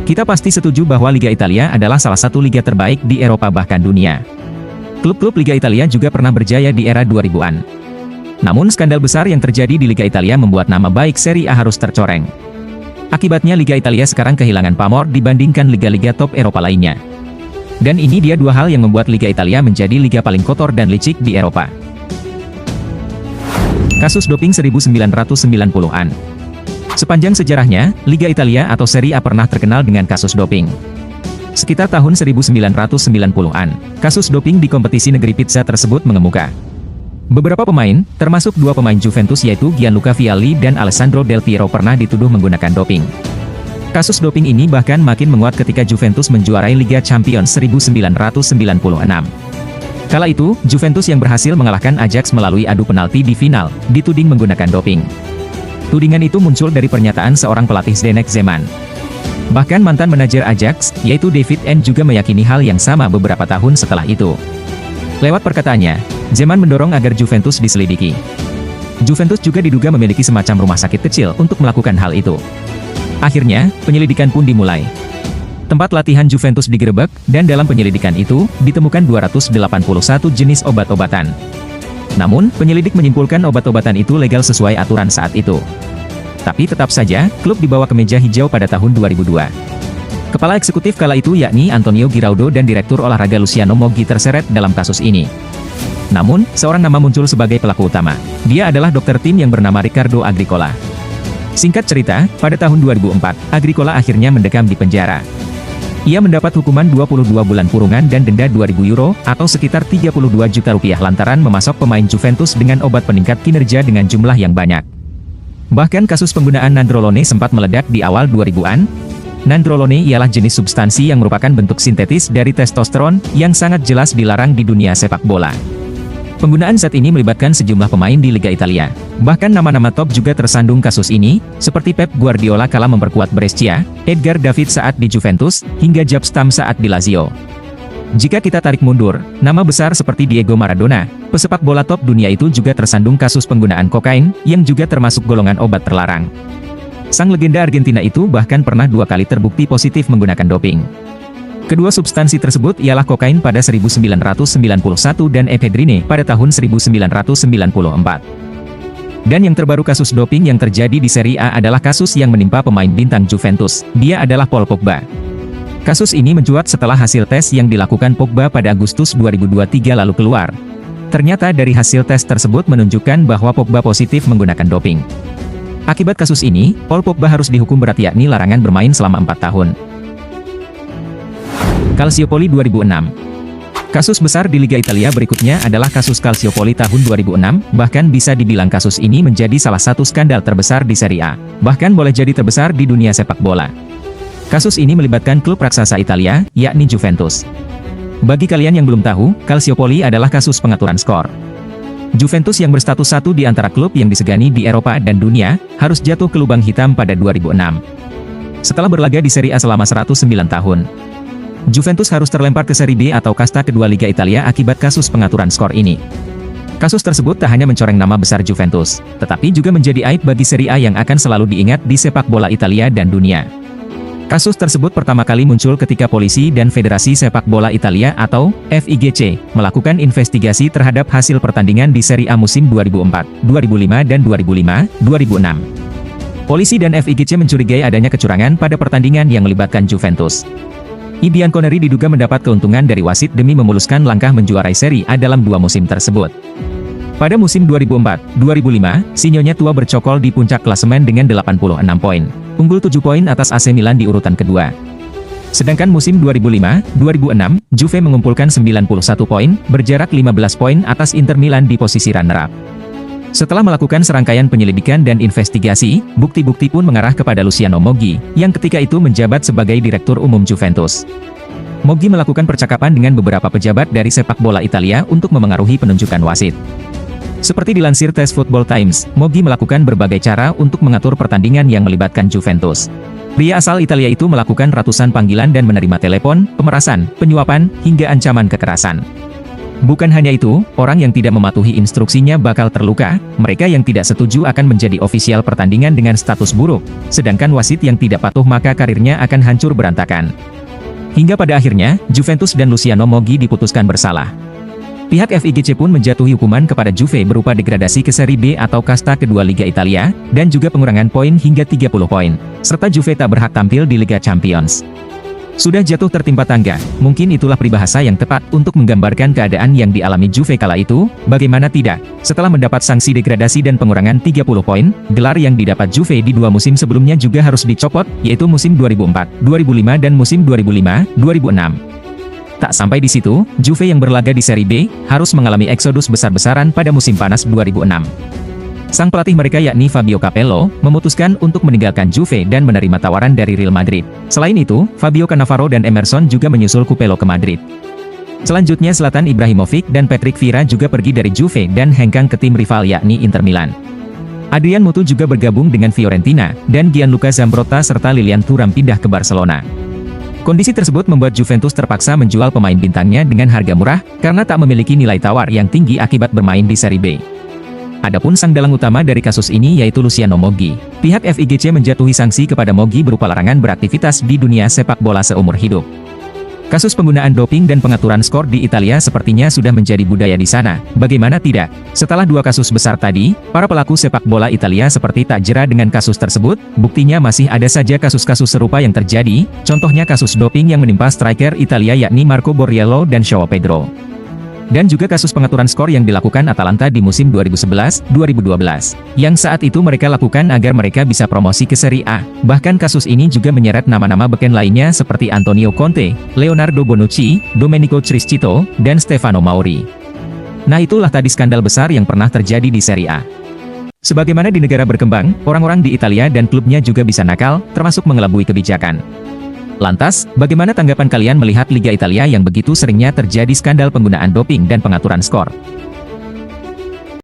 Kita pasti setuju bahwa Liga Italia adalah salah satu liga terbaik di Eropa bahkan dunia. Klub-klub Liga Italia juga pernah berjaya di era 2000-an. Namun skandal besar yang terjadi di Liga Italia membuat nama baik Serie A harus tercoreng. Akibatnya Liga Italia sekarang kehilangan pamor dibandingkan liga-liga top Eropa lainnya. Dan ini dia dua hal yang membuat Liga Italia menjadi liga paling kotor dan licik di Eropa. Kasus doping 1990-an. Sepanjang sejarahnya, Liga Italia atau Serie A pernah terkenal dengan kasus doping. Sekitar tahun 1990-an, kasus doping di kompetisi negeri pizza tersebut mengemuka. Beberapa pemain, termasuk dua pemain Juventus yaitu Gianluca Vialli dan Alessandro Del Piero pernah dituduh menggunakan doping. Kasus doping ini bahkan makin menguat ketika Juventus menjuarai Liga Champions 1996. Kala itu, Juventus yang berhasil mengalahkan Ajax melalui adu penalti di final, dituding menggunakan doping. Tudingan itu muncul dari pernyataan seorang pelatih Zdeněk Zeman. Bahkan mantan manajer Ajax, yaitu David N juga meyakini hal yang sama beberapa tahun setelah itu. Lewat perkataannya, Zeman mendorong agar Juventus diselidiki. Juventus juga diduga memiliki semacam rumah sakit kecil untuk melakukan hal itu. Akhirnya, penyelidikan pun dimulai. Tempat latihan Juventus digerebek, dan dalam penyelidikan itu, ditemukan 281 jenis obat-obatan. Namun, penyelidik menyimpulkan obat-obatan itu legal sesuai aturan saat itu. Tapi tetap saja, klub dibawa ke meja hijau pada tahun 2002. Kepala eksekutif kala itu yakni Antonio Giraudo dan Direktur Olahraga Luciano Moggi terseret dalam kasus ini. Namun, seorang nama muncul sebagai pelaku utama. Dia adalah dokter tim yang bernama Riccardo Agricola. Singkat cerita, pada tahun 2004, Agricola akhirnya mendekam di penjara. Ia mendapat hukuman 22 bulan kurungan dan denda 2.000 euro, atau sekitar 32 juta rupiah lantaran memasok pemain Juventus dengan obat peningkat kinerja dengan jumlah yang banyak. Bahkan kasus penggunaan nandrolone sempat meledak di awal 2000-an. Nandrolone ialah jenis substansi yang merupakan bentuk sintetis dari testosteron, yang sangat jelas dilarang di dunia sepak bola. Penggunaan zat ini melibatkan sejumlah pemain di Liga Italia. Bahkan nama-nama top juga tersandung kasus ini, seperti Pep Guardiola kala memperkuat Brescia, Edgar David saat di Juventus, hingga Jaap Stam saat di Lazio. Jika kita tarik mundur, nama besar seperti Diego Maradona, pesepak bola top dunia itu juga tersandung kasus penggunaan kokain, yang juga termasuk golongan obat terlarang. Sang legenda Argentina itu bahkan pernah 2 kali terbukti positif menggunakan doping. Kedua substansi tersebut ialah kokain pada 1991 dan ephedrine pada tahun 1994. Dan yang terbaru kasus doping yang terjadi di Serie A adalah kasus yang menimpa pemain bintang Juventus, dia adalah Paul Pogba. Kasus ini mencuat setelah hasil tes yang dilakukan Pogba pada Agustus 2023 lalu keluar. Ternyata dari hasil tes tersebut menunjukkan bahwa Pogba positif menggunakan doping. Akibat kasus ini, Paul Pogba harus dihukum berat yakni larangan bermain selama 4 tahun. Calciopoli 2006. Kasus besar di Liga Italia berikutnya adalah kasus Calciopoli tahun 2006, bahkan bisa dibilang kasus ini menjadi salah satu skandal terbesar di Serie A, bahkan boleh jadi terbesar di dunia sepak bola. Kasus ini melibatkan klub raksasa Italia, yakni Juventus. Bagi kalian yang belum tahu, Calciopoli adalah kasus pengaturan skor. Juventus yang berstatus satu di antara klub yang disegani di Eropa dan dunia, harus jatuh ke lubang hitam pada 2006. Setelah berlaga di Serie A selama 109 tahun, Juventus harus terlempar ke Serie B atau kasta kedua Liga Italia akibat kasus pengaturan skor ini. Kasus tersebut tak hanya mencoreng nama besar Juventus, tetapi juga menjadi aib bagi Serie A yang akan selalu diingat di sepak bola Italia dan dunia. Kasus tersebut pertama kali muncul ketika polisi dan Federasi Sepak Bola Italia atau FIGC melakukan investigasi terhadap hasil pertandingan di Serie A musim 2004, 2005 dan 2005-2006. Polisi dan FIGC mencurigai adanya kecurangan pada pertandingan yang melibatkan Juventus. I Bianconeri diduga mendapat keuntungan dari wasit demi memuluskan langkah menjuarai Serie A dalam 2 musim tersebut. Pada musim 2004-2005, Sinyonya tua bercokol di puncak klasemen dengan 86 poin. Unggul 7 poin atas AC Milan di urutan kedua. Sedangkan musim 2005-2006, Juve mengumpulkan 91 poin, berjarak 15 poin atas Inter Milan di posisi runner-up. Setelah melakukan serangkaian penyelidikan dan investigasi, bukti-bukti pun mengarah kepada Luciano Moggi, yang ketika itu menjabat sebagai Direktur Umum Juventus. Moggi melakukan percakapan dengan beberapa pejabat dari sepak bola Italia untuk memengaruhi penunjukan wasit. Seperti dilansir Tes Football Times, Moggi melakukan berbagai cara untuk mengatur pertandingan yang melibatkan Juventus. Pria asal Italia itu melakukan ratusan panggilan dan menerima telepon, pemerasan, penyuapan, hingga ancaman kekerasan. Bukan hanya itu, orang yang tidak mematuhi instruksinya bakal terluka, mereka yang tidak setuju akan menjadi ofisial pertandingan dengan status buruk, sedangkan wasit yang tidak patuh maka karirnya akan hancur berantakan. Hingga pada akhirnya, Juventus dan Luciano Moggi diputuskan bersalah. Pihak FIGC pun menjatuhi hukuman kepada Juve berupa degradasi ke Serie B atau kasta kedua Liga Italia, dan juga pengurangan poin hingga 30 poin, serta Juve tak berhak tampil di Liga Champions. Sudah jatuh tertimpa tangga, mungkin itulah peribahasa yang tepat untuk menggambarkan keadaan yang dialami Juve kala itu, bagaimana tidak. Setelah mendapat sanksi degradasi dan pengurangan 30 poin, gelar yang didapat Juve di 2 musim sebelumnya juga harus dicopot, yaitu musim 2004, 2005 dan musim 2005, 2006. Tak sampai di situ, Juve yang berlaga di Serie B, harus mengalami eksodus besar-besaran pada musim panas 2006. Sang pelatih mereka yakni Fabio Capello, memutuskan untuk meninggalkan Juve dan menerima tawaran dari Real Madrid. Selain itu, Fabio Cannavaro dan Emerson juga menyusul Capello ke Madrid. Selanjutnya Zlatan Ibrahimovic dan Patrick Vieira juga pergi dari Juve dan hengkang ke tim rival yakni Inter Milan. Adrian Mutu juga bergabung dengan Fiorentina, dan Gianluca Zambrotta serta Lilian Thuram pindah ke Barcelona. Kondisi tersebut membuat Juventus terpaksa menjual pemain bintangnya dengan harga murah, karena tak memiliki nilai tawar yang tinggi akibat bermain di Serie B. Adapun sang dalang utama dari kasus ini yaitu Luciano Moggi. Pihak FIGC menjatuhi sanksi kepada Moggi berupa larangan beraktivitas di dunia sepak bola seumur hidup. Kasus penggunaan doping dan pengaturan skor di Italia sepertinya sudah menjadi budaya di sana. Bagaimana tidak? Setelah 2 kasus besar tadi, para pelaku sepak bola Italia seperti tak jera dengan kasus tersebut, buktinya masih ada saja kasus-kasus serupa yang terjadi, contohnya kasus doping yang menimpa striker Italia yakni Marco Borriello dan João Pedro. Dan juga kasus pengaturan skor yang dilakukan Atalanta di musim 2011-2012, yang saat itu mereka lakukan agar mereka bisa promosi ke Serie A. Bahkan kasus ini juga menyeret nama-nama beken lainnya seperti Antonio Conte, Leonardo Bonucci, Domenico Criscito, dan Stefano Mauri. Nah itulah tadi skandal besar yang pernah terjadi di Serie A. Sebagaimana di negara berkembang, orang-orang di Italia dan klubnya juga bisa nakal, termasuk mengelabui kebijakan. Lantas, bagaimana tanggapan kalian melihat Liga Italia yang begitu seringnya terjadi skandal penggunaan doping dan pengaturan skor?